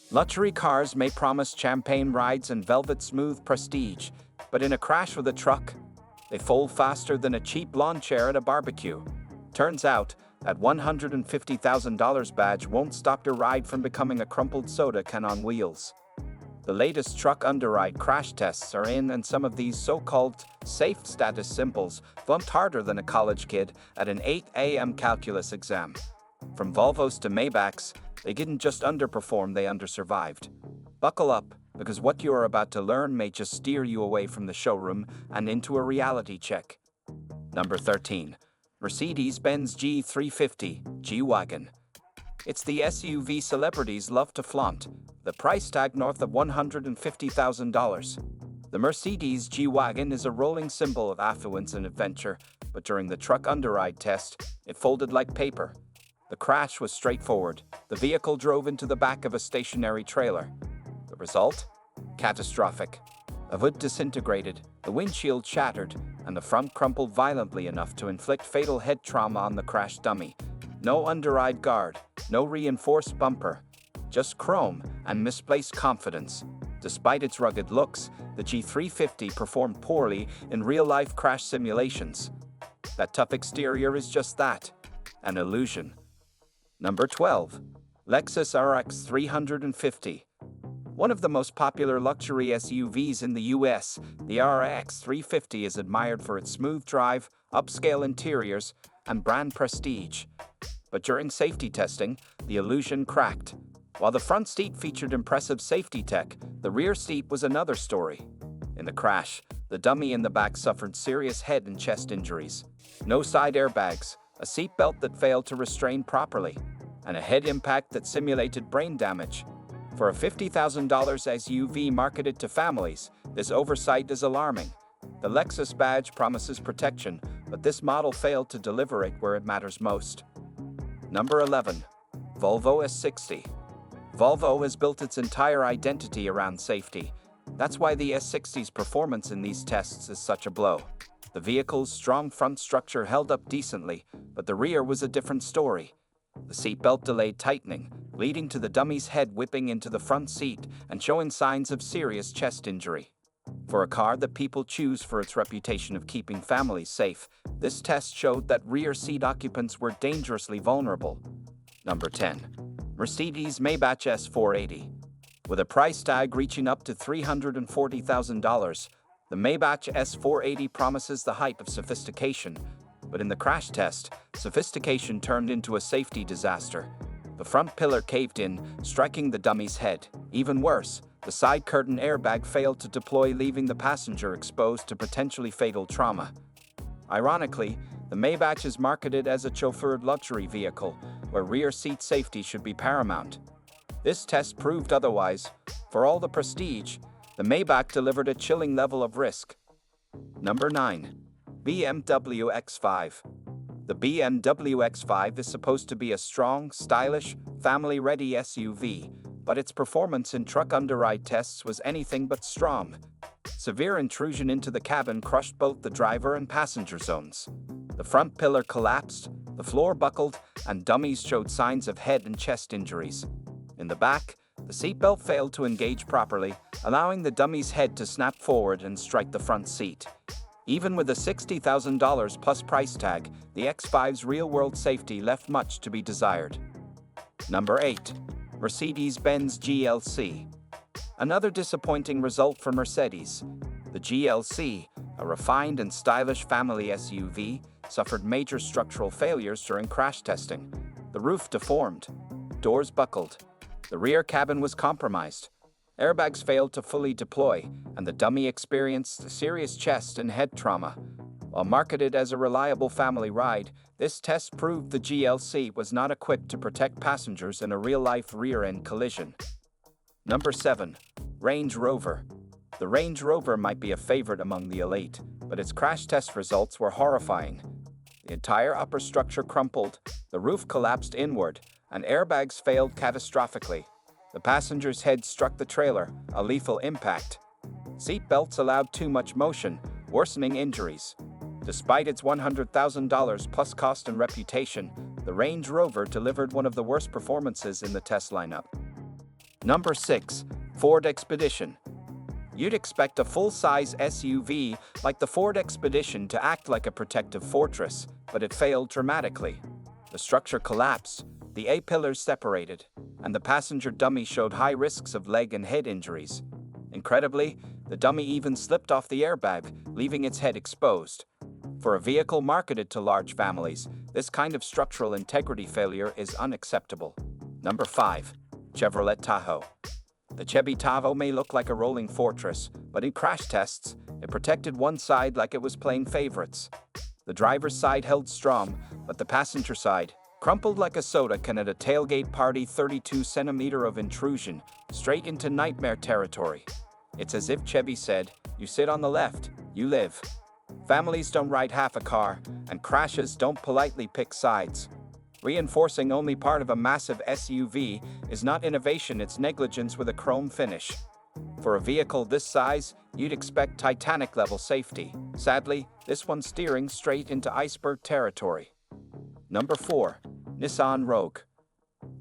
Luxury cars may promise champagne rides and velvet smooth prestige, but in a crash with a truck, they fold faster than a cheap lawn chair at a barbecue. Turns out, that $150,000 badge won't stop your ride from becoming a crumpled soda can on wheels. The latest truck underride crash tests are in, and some of these so-called safe status symbols bumped harder than a college kid at an 8 a.m. calculus exam. From Volvos to Maybachs, they didn't just underperform, they undersurvived. Buckle up, because what you are about to learn may just steer you away from the showroom and into a reality check. Number 13. Mercedes-Benz G350 G-Wagon. It's the SUV celebrities love to flaunt, the price tag north of $150,000. The Mercedes G-Wagon is a rolling symbol of affluence and adventure, but during the truck underride test, it folded like paper. The crash was straightforward. The vehicle drove into the back of a stationary trailer. The result? Catastrophic. The hood disintegrated, the windshield shattered, and the front crumpled violently enough to inflict fatal head trauma on the crash dummy. No underride guard, no reinforced bumper, just chrome and misplaced confidence. Despite its rugged looks, the G350 performed poorly in real-life crash simulations. That tough exterior is just that, an illusion. Number 12. Lexus RX 350. One of the most popular luxury SUVs in the US, the RX 350 is admired for its smooth drive, upscale interiors, and brand prestige. But during safety testing, the illusion cracked. While the front seat featured impressive safety tech, the rear seat was another story. In the crash, the dummy in the back suffered serious head and chest injuries. No side airbags, a seatbelt that failed to restrain properly, and a head impact that simulated brain damage. For a $50,000 SUV marketed to families, this oversight is alarming. The Lexus badge promises protection, but this model failed to deliver it where it matters most. Number 11. Volvo S60. Volvo has built its entire identity around safety. That's why the S60's performance in these tests is such a blow. The vehicle's strong front structure held up decently, but the rear was a different story. The seatbelt delayed tightening, leading to the dummy's head whipping into the front seat and showing signs of serious chest injury. For a car that people choose for its reputation of keeping families safe, this test showed that rear seat occupants were dangerously vulnerable. Number 10. Mercedes Maybach S480. With a price tag reaching up to $340,000, the Maybach S480 promises the hype of sophistication. But in the crash test, sophistication turned into a safety disaster. The front pillar caved in, striking the dummy's head. Even worse, the side curtain airbag failed to deploy, leaving the passenger exposed to potentially fatal trauma. Ironically, the Maybach is marketed as a chauffeured luxury vehicle, where rear seat safety should be paramount. This test proved otherwise. For all the prestige, the Maybach delivered a chilling level of risk. Number 9. BMW X5. The BMW X5 is supposed to be a strong, stylish, family-ready SUV, but its performance in truck underride tests was anything but strong. Severe intrusion into the cabin crushed both the driver and passenger zones. The front pillar collapsed, the floor buckled, and dummies showed signs of head and chest injuries. In the back, the seatbelt failed to engage properly, allowing the dummy's head to snap forward and strike the front seat. Even with a $60,000 plus price tag, the X5's real-world safety left much to be desired. Number 8. Mercedes-Benz GLC. Another disappointing result for Mercedes. The GLC, a refined and stylish family SUV, suffered major structural failures during crash testing. The roof deformed, doors buckled, the rear cabin was compromised, airbags failed to fully deploy, and the dummy experienced serious chest and head trauma. While marketed as a reliable family ride, this test proved the GLC was not equipped to protect passengers in a real-life rear-end collision. Number 7. Range Rover. The Range Rover might be a favorite among the elite, but its crash test results were horrifying. The entire upper structure crumpled, the roof collapsed inward, and airbags failed catastrophically. The passenger's head struck the trailer, a lethal impact. Seat belts allowed too much motion, worsening injuries. Despite its $100,000 plus cost and reputation, the Range Rover delivered one of the worst performances in the test lineup. Number 6. Ford Expedition. You'd expect a full-size SUV like the Ford Expedition to act like a protective fortress, but it failed dramatically. The structure collapsed, the A-pillars separated, and the passenger dummy showed high risks of leg and head injuries. Incredibly, the dummy even slipped off the airbag, leaving its head exposed. For a vehicle marketed to large families, this kind of structural integrity failure is unacceptable. Number 5. Chevrolet Tahoe. The Chevy Tahoe may look like a rolling fortress, but in crash tests, it protected one side like it was playing favorites. The driver's side held strong, but the passenger side, crumpled like a soda can at a tailgate party. 32 centimeter of intrusion, straight into nightmare territory. It's as if Chevy said, "You sit on the left, you live." Families don't ride half a car, and crashes don't politely pick sides. Reinforcing only part of a massive SUV is not innovation, it's negligence with a chrome finish. For a vehicle this size, you'd expect Titanic-level safety. Sadly, this one's steering straight into iceberg territory. Number 4. Nissan Rogue.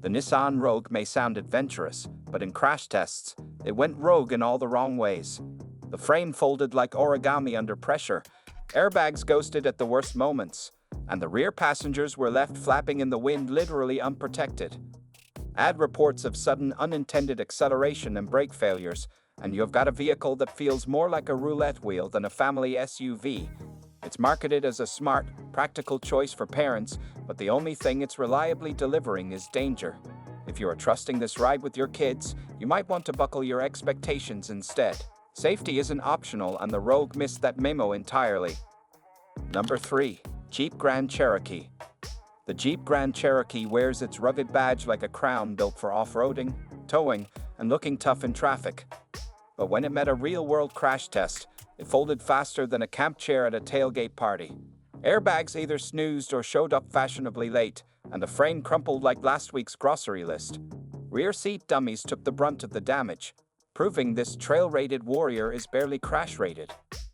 The Nissan Rogue may sound adventurous, but in crash tests, it went rogue in all the wrong ways. The frame folded like origami under pressure, airbags ghosted at the worst moments, and the rear passengers were left flapping in the wind, literally unprotected. Add reports of sudden unintended acceleration and brake failures, and you've got a vehicle that feels more like a roulette wheel than a family SUV. It's marketed as a smart, practical choice for parents, but the only thing it's reliably delivering is danger. If you are trusting this ride with your kids, you might want to buckle your expectations instead. Safety isn't optional, and the Rogue missed that memo entirely. Number 3. Jeep Grand Cherokee. The Jeep Grand Cherokee wears its rugged badge like a crown, built for off-roading, towing, and looking tough in traffic. But when it met a real-world crash test, it folded faster than a camp chair at a tailgate party. Airbags either snoozed or showed up fashionably late, and the frame crumpled like last week's grocery list. Rear seat dummies took the brunt of the damage, proving this trail-rated warrior is barely crash-rated.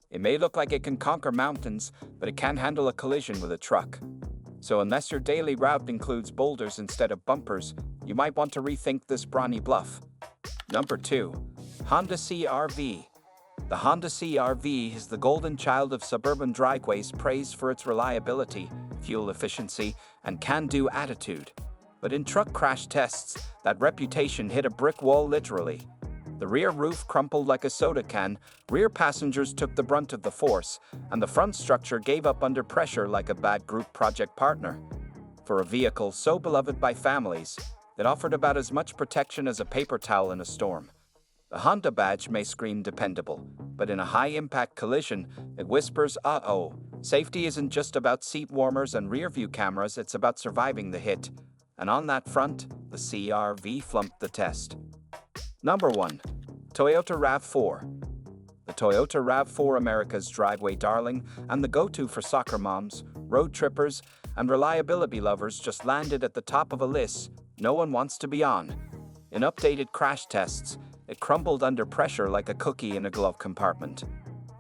It may look like it can conquer mountains, but it can't handle a collision with a truck. So unless your daily route includes boulders instead of bumpers, you might want to rethink this brawny bluff. Number 2. Honda CR-V. The Honda CR-V is the golden child of suburban driveways, praised for its reliability, fuel efficiency, and can-do attitude. But in truck crash tests, that reputation hit a brick wall literally. The rear roof crumpled like a soda can, rear passengers took the brunt of the force, and the front structure gave up under pressure like a bad group project partner. For a vehicle so beloved by families, it offered about as much protection as a paper towel in a storm. The Honda badge may scream dependable, but in a high-impact collision, it whispers, "Uh-oh." Safety isn't just about seat warmers and rear-view cameras, it's about surviving the hit. And on that front, the CR-V flunked the test. Number 1. Toyota RAV4. The Toyota RAV4, America's driveway darling and the go-to for soccer moms, road trippers, and reliability lovers, just landed at the top of a list no one wants to be on. In updated crash tests, it crumbled under pressure like a cookie in a glove compartment.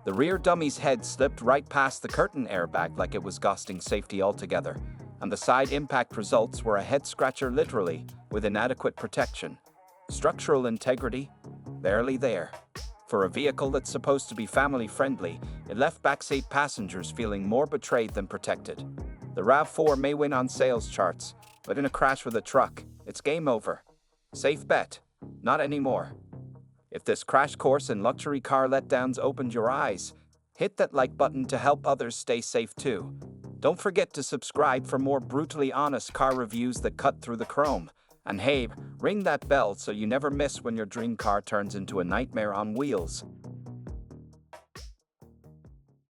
The rear dummy's head slipped right past the curtain airbag like it was ghosting safety altogether, and the side impact results were a head-scratcher literally, with inadequate protection. Structural integrity? Barely there. For a vehicle that's supposed to be family-friendly, it left backseat passengers feeling more betrayed than protected. The RAV4 may win on sales charts, but in a crash with a truck, it's game over. Safe bet? Not anymore. If this crash course in luxury car letdowns opened your eyes, hit that like button to help others stay safe too. Don't forget to subscribe for more brutally honest car reviews that cut through the chrome. And hey, ring that bell so you never miss when your dream car turns into a nightmare on wheels.